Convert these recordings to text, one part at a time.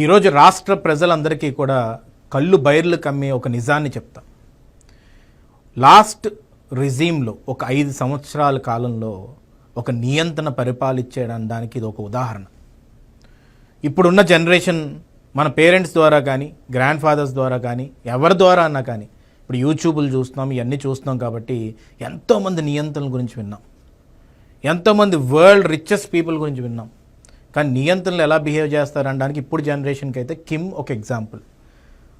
ఈరోజు రాష్ట్ర ప్రజలందరికీ కూడా కళ్ళు బైర్లు కమ్మే ఒక నిజాన్ని చెప్తా. లాస్ట్ రిజీమ్లో ఒక 5 సంవత్సరాల కాలంలో ఒక నియంత్రణ పరిపాలించేయడానికి ఇది ఒక ఉదాహరణ. ఇప్పుడున్న జనరేషన్ మన పేరెంట్స్ ద్వారా కానీ గ్రాండ్ ఫాదర్స్ ద్వారా కానీ ఎవరి ద్వారా అన్నా కానీ ఇప్పుడు యూట్యూబ్లు చూస్తున్నాం, ఇవన్నీ చూస్తున్నాం కాబట్టి ఎంతోమంది నియంత్రణల గురించి విన్నాం, ఎంతోమంది వరల్డ్ రిచెస్ట్ పీపుల్ గురించి విన్నాం. కానీ నియంత్రణలు ఎలా బిహేవ్ చేస్తారనడానికి ఇప్పుడు జనరేషన్కి అయితే కిమ్ ఒక ఎగ్జాంపుల్.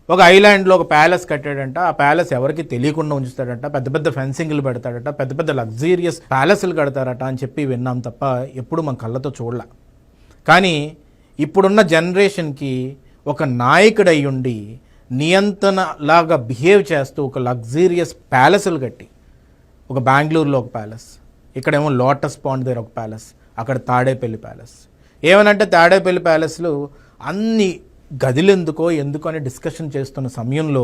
ఒక ఐలాండ్లో ఒక ప్యాలెస్ కట్టాడంట, ఆ ప్యాలెస్ ఎవరికి తెలియకుండా ఉంచుతాడంట, పెద్ద పెద్ద ఫెన్సింగ్లు పెడతాడట, పెద్ద పెద్ద లగ్జీరియస్ ప్యాలెస్లు కడతారట అని చెప్పి విన్నాం తప్ప ఎప్పుడు మన కళ్ళతో చూడలే. కానీ ఇప్పుడున్న జనరేషన్కి ఒక నాయకుడు అయ్యుండి నియంత్రణ లాగా బిహేవ్ చేస్తూ ఒక లగ్జీరియస్ ప్యాలెస్లు కట్టి, ఒక బెంగళూరులో ఒక ప్యాలెస్, ఇక్కడేమో లోటస్ పాండ్ దగ్గర ఒక ప్యాలెస్, అక్కడ తాడేపల్లి ప్యాలెస్. ఏమనంటే తాడేపల్లి ప్యాలెస్లు అన్ని గదులు ఎందుకో అని డిస్కషన్ చేస్తున్న సమయంలో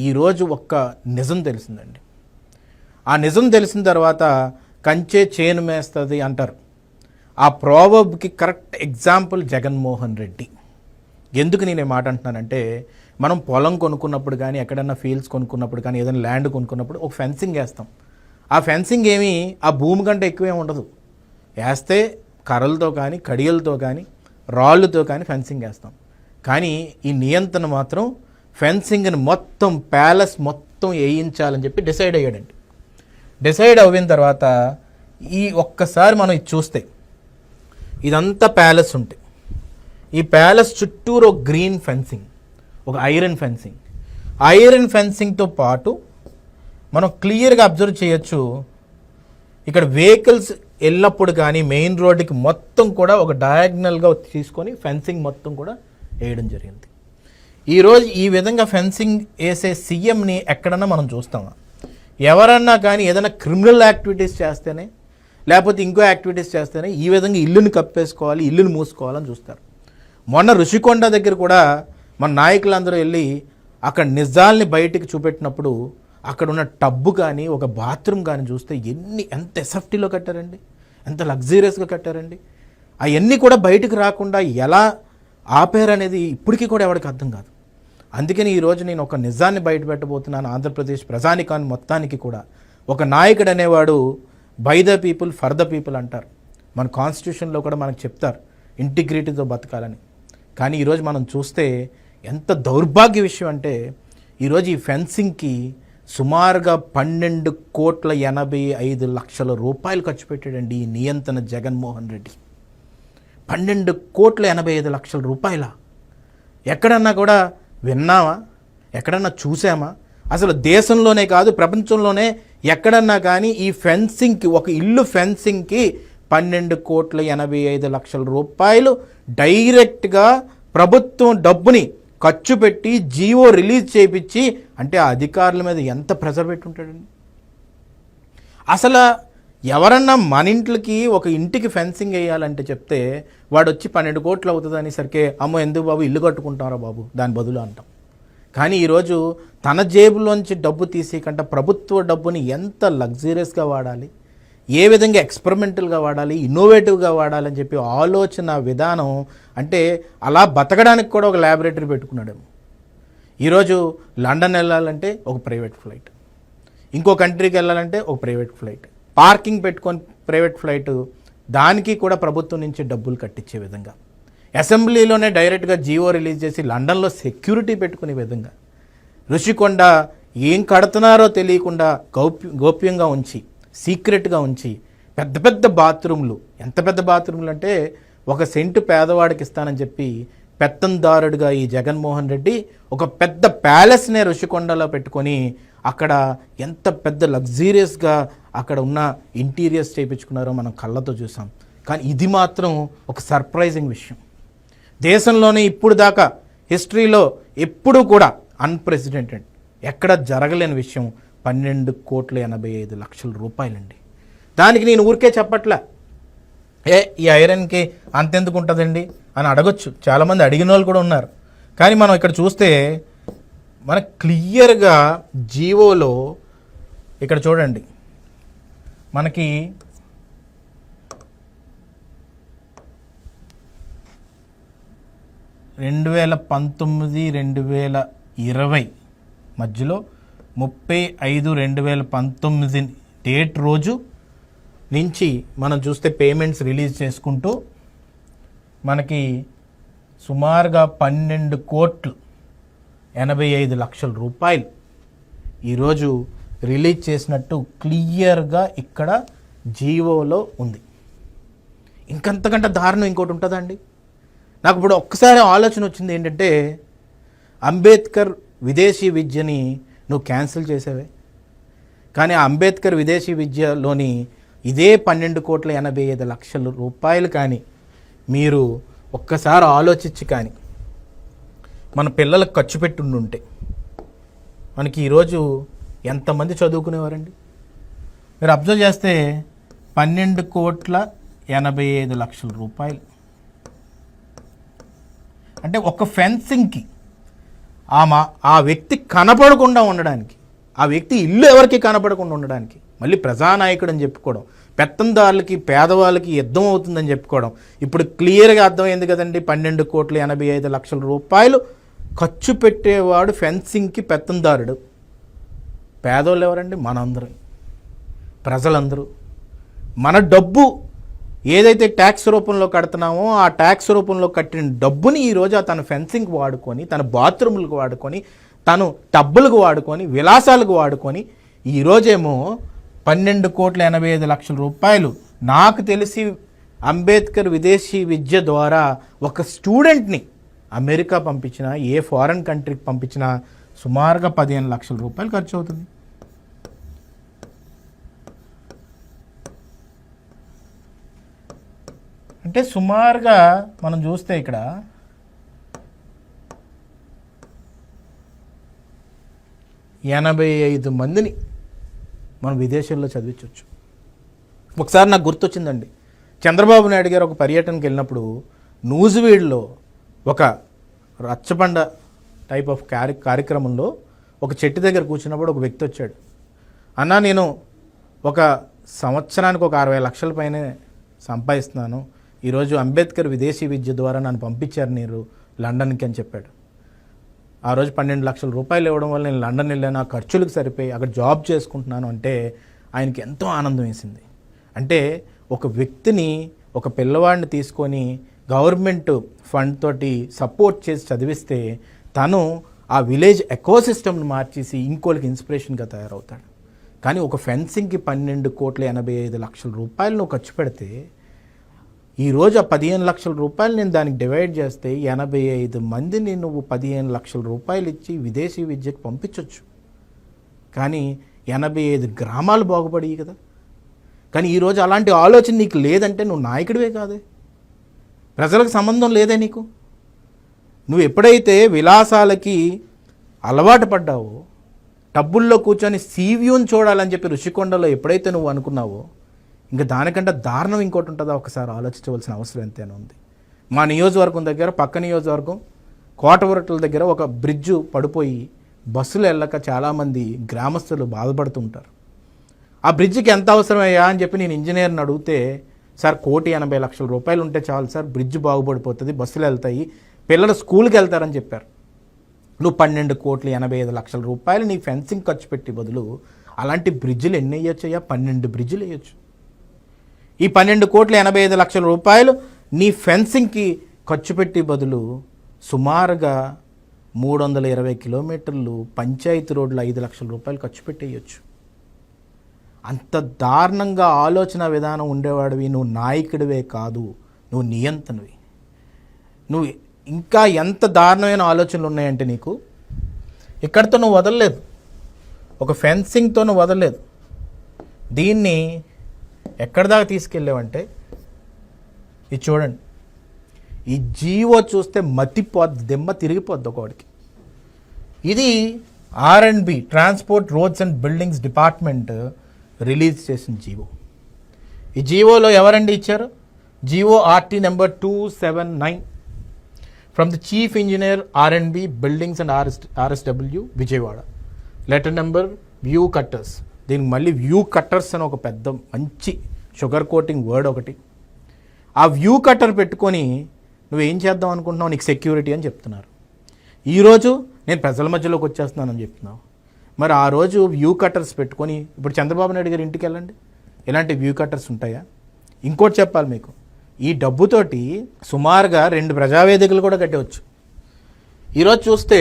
ఈరోజు ఒక్క నిజం తెలిసిందండి. ఆ నిజం తెలిసిన తర్వాత కంచే చేను మేస్తుంది అంటారు. ఆ ప్రోవర్బ్కి కరెక్ట్ ఎగ్జాంపుల్ జగన్మోహన్ రెడ్డి. ఎందుకు నేను మాట అంటున్నానంటే, మనం పొలం కొనుక్కున్నప్పుడు కానీ ఎక్కడన్నా ఫీల్డ్స్ కొనుక్కున్నప్పుడు కానీ ఏదైనా ల్యాండ్ కొనుక్కున్నప్పుడు ఒక ఫెన్సింగ్ వేస్తాం. ఆ ఫెన్సింగ్ ఏమీ ఆ భూమి కంటే ఎక్కువే ఉండదు. వేస్తే కర్రలతో కానీ కడియలతో కానీ రాళ్ళతో కానీ ఫెన్సింగ్ వేస్తాం. కానీ ఈ నియంత్రణ మాత్రం ఫెన్సింగ్ని మొత్తం ప్యాలెస్ మొత్తం వేయించాలని చెప్పి డిసైడ్ అయ్యాడండి. డిసైడ్ అయిన తర్వాత ఈ ఒక్కసారి మనం ఇది చూస్తే ఇదంతా ప్యాలెస్ ఉంటాయి. ఈ ప్యాలెస్ చుట్టూరు ఒక గ్రీన్ ఫెన్సింగ్, ఒక ఐరన్ ఫెన్సింగ్. ఐరన్ ఫెన్సింగ్తో పాటు మనం క్లియర్గా అబ్జర్వ్ చేయొచ్చు, ఇక్కడ వెహికల్స్ వెళ్ళినప్పుడు కానీ మెయిన్ రోడ్డుకి మొత్తం కూడా ఒక డయాగ్నల్గా తీసుకొని ఫెన్సింగ్ మొత్తం కూడా వేయడం జరిగింది. ఈరోజు ఈ విధంగా ఫెన్సింగ్ వేసే సీఎంని ఎక్కడన్నా మనం చూస్తామా? ఎవరన్నా కానీ ఏదైనా క్రిమినల్ యాక్టివిటీస్ చేస్తేనే, లేకపోతే ఇంకో యాక్టివిటీస్ చేస్తేనే ఈ విధంగా ఇల్లుని కప్పేసుకోవాలి, ఇల్లుని మూసుకోవాలని చూస్తారు. మొన్న ఋషికొండ దగ్గర కూడా మన నాయకులందరూ వెళ్ళి అక్కడ నిజాల్ని బయటికి చూపెట్టినప్పుడు అక్కడ ఉన్న టబ్బు కానీ ఒక బాత్రూమ్ కానీ చూస్తే ఎంత ఎసెఫ్టీలో కట్టారండి, ఎంత లగ్జీరియస్గా కట్టారండి. అవన్నీ కూడా బయటకు రాకుండా ఎలా ఆపారనేది ఇప్పటికీ కూడా ఎవరికి అర్థం కాదు. అందుకని ఈరోజు నేను ఒక నిజాన్ని బయట పెట్టబోతున్నాను. ఆంధ్రప్రదేశ్ ప్రజానికాన్ని మొత్తానికి కూడా ఒక నాయకుడు అనేవాడు by the people for the people అంటారు. మన కాన్స్టిట్యూషన్లో కూడా మనకు చెప్తారు ఇంటిగ్రిటీతో బతకాలని. కానీ ఈరోజు మనం చూస్తే ఎంత దౌర్భాగ్య విషయం అంటే, ఈరోజు ఈ ఫెన్సింగ్కి సుమారుగా 12,85,00,000 రూపాయలు ఖర్చు పెట్టాడండి ఈ నియంత్రణ జగన్మోహన్ రెడ్డి. 12,85,00,000 రూపాయల ఎక్కడన్నా కూడా విన్నామా? ఎక్కడన్నా చూసామా? అసలు దేశంలోనే కాదు ప్రపంచంలోనే ఎక్కడన్నా కానీ ఈ ఫెన్సింగ్కి, ఒక ఇల్లు ఫెన్సింగ్కి 12,85,00,000 రూపాయలు డైరెక్ట్గా ప్రభుత్వం డబ్బుని ఖర్చు పెట్టి జీవో రిలీజ్ చేయించి, అంటే ఆ అధికారుల మీద ఎంత ప్రెజర్ పెట్టుంటాడండి. అసలు ఎవరన్నా మన ఇంట్లోకి ఒక ఇంటికి ఫెన్సింగ్ వేయాలంటే చెప్తే వాడు వచ్చి 12 కోట్లు అవుతుంది అనేసరికి అమ్మో ఎందుకు బాబు ఇల్లు కట్టుకుంటారా బాబు దాని బదులు అంటాం. కానీ ఈరోజు తన జేబులోంచి డబ్బు తీసేకంటే ప్రభుత్వ డబ్బుని ఎంత లగ్జరీస్గా వాడాలి, ఏ విధంగా ఎక్స్పెరిమెంటల్గా వాడాలి, ఇన్నోవేటివ్గా వాడాలని చెప్పి ఆలోచన విధానం, అంటే అలా బతకడానికి కూడా ఒక ల్యాబొరేటరీ పెట్టుకున్నాడు. ఈరోజు లండన్ వెళ్ళాలంటే ఒక ప్రైవేట్ ఫ్లైట్, ఇంకో కంట్రీకి వెళ్ళాలంటే ఒక ప్రైవేట్ ఫ్లైట్, పార్కింగ్ పెట్టుకొని ప్రైవేట్ ఫ్లైట్, దానికి కూడా ప్రభుత్వం నుంచి డబ్బులు కట్టించే విధంగా, అసెంబ్లీలోనే డైరెక్ట్గా జీవో రిలీజ్ చేసి లండన్లో సెక్యూరిటీ పెట్టుకునే విధంగా, ఋషికొండ ఏం కడుతున్నారో తెలియకుండా గోప్యంగా ఉంచి, సీక్రెట్గా ఉంచి, పెద్ద పెద్ద బాత్రూమ్లు, ఎంత పెద్ద బాత్రూమ్లు అంటే 1 సెంటు పేదవాడికి ఇస్తానని చెప్పి పెత్తందారుడిగా ఈ జగన్మోహన్ రెడ్డి ఒక పెద్ద ప్యాలెస్నే ఋషికొండలో పెట్టుకొని అక్కడ ఎంత పెద్ద లగ్జీరియస్గా అక్కడ ఉన్న ఇంటీరియర్స్ చేయించుకున్నారో మనం కళ్ళతో చూసాం. కానీ ఇది మాత్రం ఒక సర్ప్రైజింగ్ విషయం. దేశంలోనే ఇప్పుడు దాకా హిస్టరీలో ఎప్పుడూ కూడా అన్ప్రెసిడెంటెడ్, ఎక్కడ జరగలేని విషయం 12,85,00,000 రూపాయలండి. దానికి నేను ఊరికే చెప్పట్లే, ఈ ఐరన్కి అంతెందుకు ఉంటుందండి అని అడగొచ్చు, చాలామంది అడిగిన వాళ్ళు కూడా ఉన్నారు. కానీ మనం ఇక్కడ చూస్తే మనకు క్లియర్గా జీవోలో ఇక్కడ చూడండి, మనకి 2019 2020 మధ్యలో 30/5/2019 డేట్ రోజు నుంచి మనం చూస్తే పేమెంట్స్ రిలీజ్ చేసుకుంటూ మనకి సుమారుగా 12,85,00,000 రూపాయలు ఈరోజు రిలీజ్ చేసినట్టు క్లియర్గా ఇక్కడ జీవోలో ఉంది. ఇంకంతకంటే దారుణం ఇంకోటి ఉంటుందండి. నాకు ఇప్పుడు ఒక్కసారి ఆలోచన వచ్చింది ఏంటంటే, అంబేద్కర్ విదేశీ విద్యని నువ్వు క్యాన్సిల్ చేసావే, కానీ ఆ అంబేద్కర్ విదేశీ విద్యలోని ఇదే 12,85,00,000 రూపాయలు కానీ మీరు ఒక్కసారి ఆలోచించి కానీ మన పిల్లలకు ఖర్చు పెట్టుంటే మనకి ఈరోజు ఎంతమంది చదువుకునేవారండి? మీరు అబ్జర్వ్ చేస్తే 12,85,00,000 రూపాయలు అంటే ఒక ఫెన్సింగ్కి ఆ వ్యక్తి కనపడకుండా ఉండడానికి, ఆ వ్యక్తి ఇల్లు ఎవరికి కనపడకుండా ఉండడానికి, మళ్ళీ ప్రజానాయకుడు అని చెప్పుకోవడం, పెత్తందారులకి పేదవాళ్ళకి యుద్ధం అవుతుందని చెప్పుకోవడం. ఇప్పుడు క్లియర్గా అర్థమైంది కదండి, 12,85,00,000 రూపాయలు ఖర్చు పెట్టేవాడు ఫెన్సింగ్కి పెత్తందారుడు. పేదోళ్ళు ఎవరండి? మనందరం, ప్రజలందరూ. మన డబ్బు ఏదైతే ట్యాక్స్ రూపంలో కడుతున్నామో ఆ ట్యాక్స్ రూపంలో కట్టిన డబ్బుని ఈరోజు తన ఫెన్సింగ్కి వాడుకొని, తన బాత్రూములకు వాడుకొని, తను టబ్బులకు వాడుకొని, విలాసాలకు వాడుకొని, ఈరోజేమో 12,85,00,000 రూపాయలు నాకు తెలిసి అంబేద్కర్ విదేశీ విద్య ద్వారా ఒక స్టూడెంట్ని అమెరికా పంపించినా, ఏ ఫారెన్ కంట్రీకి పంపించినా సుమారుగా 15 లక్షల రూపాయలు ఖర్చు అవుతుంది. అంటే సుమారుగా మనం చూస్తే ఇక్కడ 85 మందిని మనం విదేశాల్లో చదివించవచ్చు. ఒకసారి నాకు గుర్తొచ్చిందండి, చంద్రబాబు నాయుడు గారు ఒక పర్యటనకి వెళ్ళినప్పుడు నూజివీడులో ఒక రచ్చబండ టైప్ ఆఫ్ కార్యక్రమంలో ఒక చెట్టు దగ్గర కూర్చున్నప్పుడు ఒక వ్యక్తి వచ్చాడు. అన్నా, నేను ఒక సంవత్సరానికి ఒక 60 లక్షల పైనే సంపాదిస్తున్నాను, ఈరోజు అంబేద్కర్ విదేశీ విద్య ద్వారా నన్ను పంపించారు మీరు లండన్కి అని చెప్పాడు. ఆ రోజు 12 లక్షల రూపాయలు ఇవ్వడం వల్ల నేను లండన్ వెళ్ళాను, ఆ ఖర్చులకు సరిపోయి అక్కడ జాబ్ చేసుకుంటున్నాను అంటే ఆయనకి ఎంతో ఆనందం వేసింది. అంటే ఒక వ్యక్తిని, ఒక పిల్లవాడిని తీసుకొని గవర్నమెంట్ ఫండ్ తోటి సపోర్ట్ చేసి చదివిస్తే తను ఆ విలేజ్ ఎకోసిస్టమ్ని మార్చేసి ఇంకోళ్ళకి ఇన్స్పిరేషన్గా తయారవుతాడు. కానీ ఒక ఫెన్సింగ్కి 12,85,00,000 రూపాయలు నువ్వు ఖర్చు పెడితే ఈరోజు ఆ 15 లక్షల రూపాయలు నేను దానికి డివైడ్ చేస్తే 85 మందిని నువ్వు 15 లక్షల రూపాయలు ఇచ్చి విదేశీ విద్యకు పంపించవచ్చు. కానీ 85 గ్రామాలు బాగుపడి కదా. కానీ ఈరోజు అలాంటి ఆలోచన నీకు లేదంటే నువ్వు నాయకుడివే కాదే, ప్రజలకు సంబంధం లేదే నీకు. నువ్వు ఎప్పుడైతే విలాసాలకి అలవాటు పడ్డావో, టబ్బుల్లో కూర్చొని సీవ్యూని చూడాలని చెప్పి ఋషికొండలో ఎప్పుడైతే నువ్వు అనుకున్నావో, ఇంకా దానికంటే దారుణం ఇంకోటి ఉంటుందా ఒకసారి ఆలోచించవలసిన అవసరం ఎంతైనా ఉంది. మా నియోజకవర్గం దగ్గర, పక్క నియోజకవర్గం కోటవరట్ల దగ్గర ఒక బ్రిడ్జు పడిపోయి బస్సులు వెళ్ళక చాలామంది గ్రామస్తులు బాధపడుతుంటారు. ఆ బ్రిడ్జికి ఎంత అవసరమయ్యా అని చెప్పి నేను ఇంజనీర్ని అడిగితే, సార్ 1,80,00,000 రూపాయలు ఉంటే చాలు సార్, బ్రిడ్జ్ బాగుపడిపోతుంది, బస్సులు వెళ్తాయి, పిల్లలు స్కూల్కి వెళ్తారని చెప్పారు. నువ్వు 12,85,00,000 రూపాయలు నీ ఫెన్సింగ్ ఖర్చు పెట్టి బదులు అలాంటి బ్రిడ్జిలు ఎన్ని వేయొచ్చయ్యా? 12 బ్రిడ్జిలు వేయచ్చు. ఈ 12,85,00,000 రూపాయలు నీ ఫెన్సింగ్కి ఖర్చు పెట్టి బదులు సుమారుగా 320 కిలోమీటర్లు పంచాయతీ రోడ్లు 5 లక్షల రూపాయలు ఖర్చు పెట్టేయచ్చు. అంత దారుణంగా ఆలోచన విధానం ఉండేవాడివి నువ్వు నాయకుడివే కాదు, నువ్వు నియంత్రణవి. నువ్వు ఇంకా ఎంత దారుణమైన ఆలోచనలు ఉన్నాయంటే నీకు ఇక్కడితో నువ్వు వదలలేదు, ఒక ఫెన్సింగ్తో నువ్వు వదలలేదు. దీన్ని ఎక్కడి దాకా తీసుకెళ్ళావంటే ఇది చూడండి, ఈ జీవో చూస్తే మతిపోద్ది, దెమ్మ తిరిగిపోద్ది ఒకవాడికి. ఇది R&B transport roads and buildings department release చేసిన జీవో. ఈ జీవోలో ఎవరండి ఇచ్చారు? GO RT number 279 from the chief engineer R&B buildings and RSW Vijayawada. Letter number view cutters. దీనికి మళ్ళీ వ్యూ కట్టర్స్ అని ఒక పెద్ద మంచి షుగర్ కోటింగ్ వర్డ్ ఒకటి. ఆ వ్యూ కట్టర్ పెట్టుకొని నువ్వేం చేద్దాం అనుకుంటున్నావు, నీకు సెక్యూరిటీ అని చెప్తున్నారు. ఈరోజు నేను ప్రజల మధ్యలోకి వచ్చేస్తున్నానని చెప్తున్నావు. మరి ఆ రోజు వ్యూ కట్టర్స్ పెట్టుకొని ఇప్పుడు చంద్రబాబు నాయుడు గారి ఇంటికి వెళ్ళండి, ఇలాంటి వ్యూ కట్టర్స్ ఉంటాయా? ఇంకోటి చెప్పాలి మీకు, ఈ డబ్బుతోటి సుమారుగా 2 ప్రజావేదికలు కూడా కట్టవచ్చు. ఈరోజు చూస్తే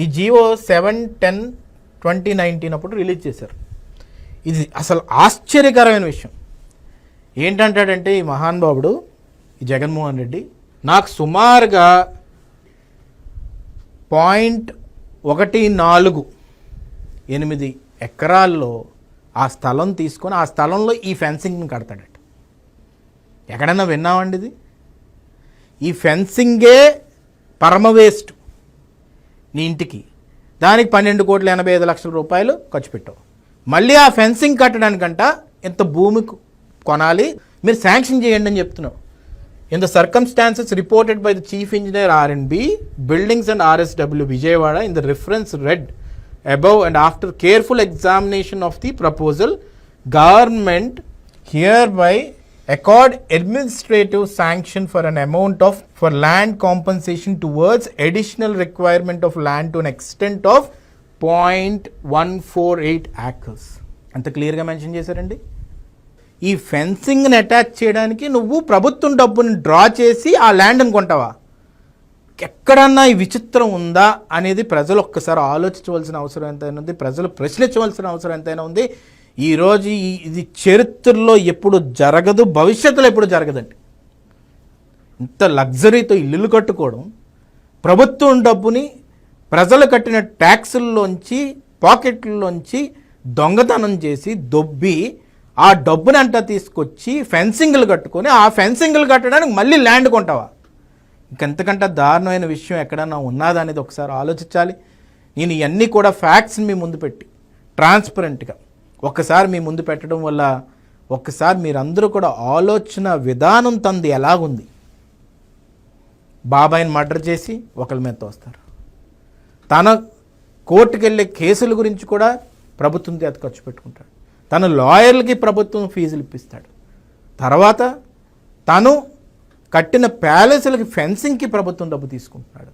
ఈ జియో 7/10/2019 అప్పుడు రిలీజ్ చేశారు. ఇది అసలు ఆశ్చర్యకరమైన విషయం. ఏంటంటాడంటే ఈ మహానుభావుడు ఈ జగన్మోహన్ రెడ్డి, నాకు సుమారుగా 0.14 ఎకరాల్లో ఆ స్థలం తీసుకొని ఆ స్థలంలో ఈ ఫెన్సింగ్ని కడతాడట. ఎక్కడైనా విన్నామండి ఇది? ఈ ఫెన్సింగే పరమ వేస్ట్ నీ ఇంటికి. దానికి 12,85,00,000 రూపాయలు ఖర్చు పెట్టావు. మళ్ళీ ఆ ఫెన్సింగ్ కట్టడానికంట ఇంత భూమి కొనాలి, మీరు శాంక్షన్ చేయండి అని చెప్తున్నావు. In the circumstances reported by the Chief Engineer R&B, Buildings and RSW Vijayawada in the reference read above and after careful examination of the proposal, government hereby accord administrative sanction for an amount of for land compensation towards additional requirement of land to an extent of 0.148 acres. అంత క్లియర్గా mention చేశారండి. ఈ ఫెన్సింగ్ని attach చేయడానికి నువ్వు ప్రభుత్వం డబ్బుని draw చేసి ఆ ల్యాండ్ని కొంటావా? ఎక్కడన్నా ఈ విచిత్రం ఉందా అనేది ప్రజలు ఒక్కసారి ఆలోచించవలసిన అవసరం ఎంతైనా ఉంది, ప్రజలు ప్రశ్నించవలసిన అవసరం ఎంతైనా ఉంది. ఈరోజు ఇది చరిత్రలో ఎప్పుడు జరగదు, భవిష్యత్తులో ఎప్పుడు జరగదండి. ఇంత లగ్జరీతో ఇల్లులు కట్టుకోవడం, ప్రభుత్వం డబ్బుని ప్రజలు కట్టిన ట్యాక్సుల్లోంచి పాకెట్లలోంచి దొంగతనం చేసి దొబ్బి ఆ డబ్బుని అంతా తీసుకొచ్చి ఫెన్సింగ్లు కట్టుకొని ఆ ఫెన్సింగ్లు కట్టడానికి మళ్ళీ ల్యాండ్ కొంటావా? ఇంకెంతకంటే దారుణమైన విషయం ఎక్కడన్నా ఉన్నదా అనేది ఒకసారి ఆలోచించాలి. నేను ఇవన్నీ కూడా ఫ్యాక్ట్స్ని మీ ముందు పెట్టి ట్రాన్స్పరెంట్గా ఒక్కసారి మీ ముందు పెట్టడం వల్ల ఒక్కసారి మీరందరూ కూడా ఆలోచన విధానం తంది ఎలాగుంది. బాబాయిని మర్డర్ చేసి ఒకరి మీద తోస్తారు. తన కోర్టుకు వెళ్ళే కేసుల గురించి కూడా ప్రభుత్వం చేత ఖర్చు పెట్టుకుంటాడు. తన లాయర్లకి ప్రభుత్వం ఫీజులు ఇప్పిస్తాడు. తర్వాత తను కట్టిన ప్యాలెస్లకి ఫెన్సింగ్కి ప్రభుత్వం డబ్బు తీసుకుంటున్నాడు.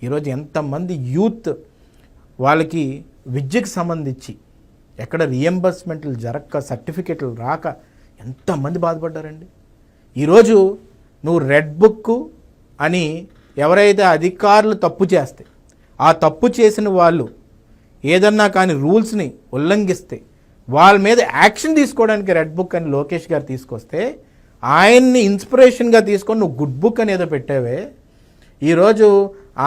ఈరోజు ఎంతమంది యూత్ వాళ్ళకి విద్యకు సంబంధించి ఎక్కడ రియంబర్స్మెంట్లు జరగక సర్టిఫికెట్లు రాక ఎంతమంది బాధపడ్డారండి. ఈరోజు నువ్వు రెడ్ బుక్ అని ఎవరైతే అధికారులు తప్పు చేస్తే ఆ తప్పు చేసిన వాళ్ళు ఏదన్నా కానీ రూల్స్ని ఉల్లంఘిస్తే వాళ్ళ మీద యాక్షన్ తీసుకోవడానికి రెడ్ బుక్ అని లోకేష్ గారు తీసుకొస్తే ఆయన్ని ఇన్స్పిరేషన్గా తీసుకొని నువ్వు గుడ్ బుక్ అని ఏదో పెట్టావే. ఈరోజు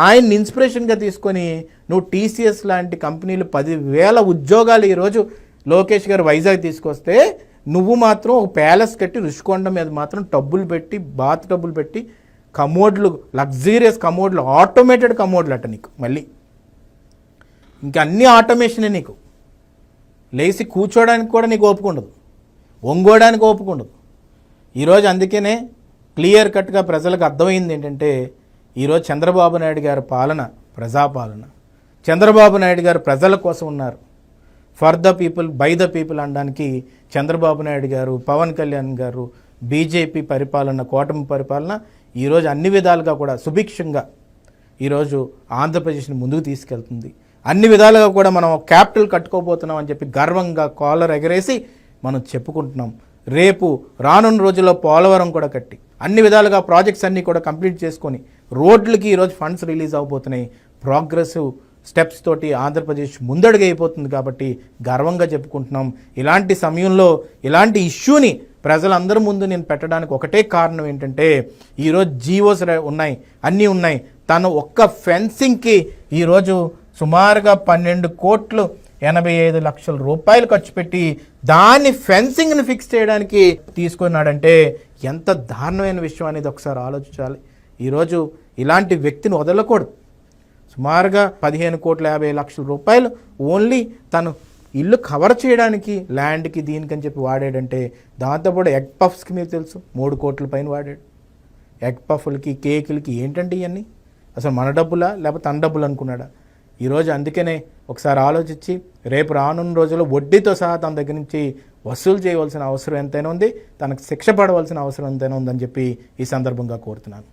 ఆయన్ని ఇన్స్పిరేషన్గా తీసుకొని నువ్వు టీసీఎస్ లాంటి కంపెనీలు 10,000 ఉద్యోగాలు ఈరోజు లోకేష్ గారు వైజాగ్ తీసుకొస్తే నువ్వు మాత్రం ఒక ప్యాలెస్ కట్టి రుషికొండ మీద మాత్రం టబ్బులు పెట్టి బాత్ టబ్బులు పెట్టి కమోడ్లు లగ్జీరియస్ కమోడ్లు ఆటోమేటెడ్ కమోడ్లు అట నీకు. మళ్ళీ ఇంకా అన్నీ ఆటోమేషనే. నీకు లేచి కూర్చోడానికి కూడా నీకు ఓపిక ఉండదు, వంగోడానికి ఓపిక ఉండదు. ఈరోజు అందుకనే క్లియర్ కట్గా ప్రజలకు అర్థమైంది ఏంటంటే ఈరోజు చంద్రబాబు నాయుడు గారి పాలన ప్రజాపాలన. చంద్రబాబు నాయుడు గారు ప్రజల కోసం ఉన్నారు. For the people by the people అనడానికి చంద్రబాబు నాయుడు గారు, పవన్ కళ్యాణ్ గారు, బీజేపీ పరిపాలన, కూటమి పరిపాలన ఈరోజు అన్ని విధాలుగా కూడా సుభిక్షంగా ఈరోజు ఆంధ్రప్రదేశ్ని ముందుకు తీసుకెళ్తుంది. అన్ని విధాలుగా కూడా మనం క్యాపిటల్ కట్టుకోబోతున్నాం అని చెప్పి గర్వంగా కాలర్ ఎగరేసి మనం చెప్పుకుంటున్నాం. రేపు రానున్న రోజుల్లో పోలవరం కూడా కట్టి అన్ని విధాలుగా ప్రాజెక్ట్స్ అన్నీ కూడా కంప్లీట్ చేసుకొని రోడ్లకి ఈరోజు ఫండ్స్ రిలీజ్ అవబోతున్నాయి. ప్రోగ్రెసివ్ స్టెప్స్ తోటి ఆంధ్రప్రదేశ్ ముందడుగు అయిపోతుంది కాబట్టి గర్వంగా చెప్పుకుంటున్నాం. ఇలాంటి సమయంలో ఇలాంటి ఇష్యూని ప్రజలందరి ముందు నేను పెట్టడానికి ఒకటే కారణం ఏంటంటే ఈరోజు జీవోస్ ఉన్నాయి, అన్నీ ఉన్నాయి. తను ఒక్క ఫెన్సింగ్కి ఈరోజు సుమారుగా 12,85,00,000 రూపాయలు ఖర్చు పెట్టి దాన్ని ఫెన్సింగ్ని ఫిక్స్ చేయడానికి తీసుకున్నాడంటే ఎంత దారుణమైన విషయం అనేది ఒకసారి ఆలోచించాలి. ఈరోజు ఇలాంటి వ్యక్తిని వదలకూడదు. సుమారుగా 15,50,00,000 రూపాయలు ఓన్లీ తను ఇల్లు కవర్ చేయడానికి ల్యాండ్కి దీనికని చెప్పి వాడాడంటే దాంతోపాటు ఎగ్ పఫ్స్కి మీకు తెలుసు 3 కోట్ల పైన వాడాడు. ఎగ్ పఫ్లకి కేకులకి ఏంటంటే ఇవన్నీ అసలు మన డబ్బులా లేకపోతే తన డబ్బులు అనుకున్నాడా? ఈరోజు అందుకనే ఒకసారి ఆలోచించి రేపు రానున్న రోజుల్లో వడ్డీతో సహా తన దగ్గర నుంచి వసూలు చేయవలసిన అవసరం ఎంతైనా ఉంది, తనకు శిక్ష పడవలసిన అవసరం ఎంతైనా ఉందని చెప్పి ఈ సందర్భంగా కోరుతున్నాను.